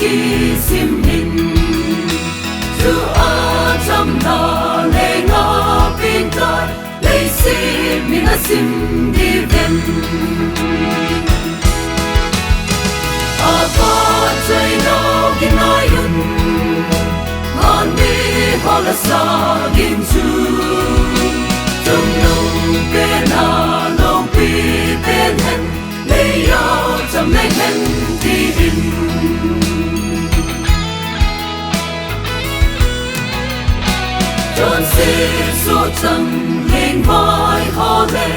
akisim Chu chamna Leng apeng Leiset asim diuvem Avahchoi no ginayun miho lasah Chungnung loupi Leiya chamleng diuvem Chonset sohchang Leng vai ho le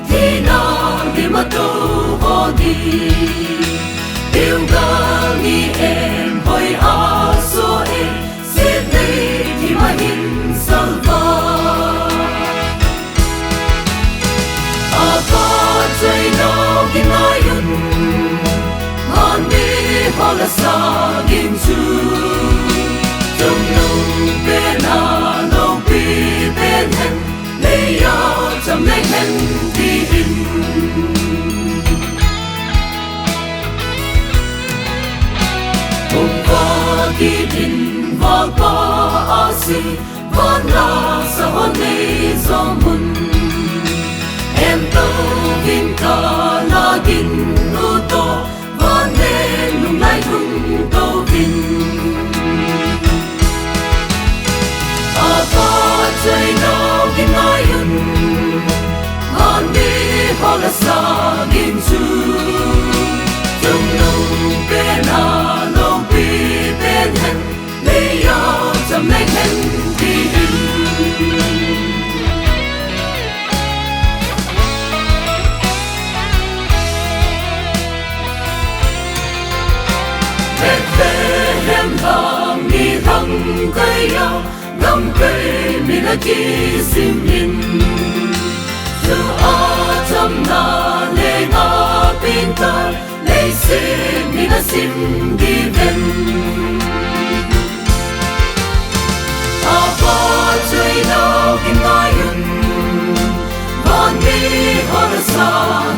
thi na li ma tu ho di yêu ga ni em hoi a so e se de thi ma hin salva Avahchoi no ginayun miho lasah Chungnung loupi Leiya chamleng diuvem Din vang pa asim van lasah hon nei zomun em to vin ka la din nu to van ne lung lai hung to vin Avahchoi no ginayun miho lasah Chungnung loupi Leiya chamleng diuvem Bethlehem Lhang Nilhang Kaiya Gamkai min akisim Chu chamna Leng apeng Leiset asim diuvem Avahchoi no ginayun miho lasah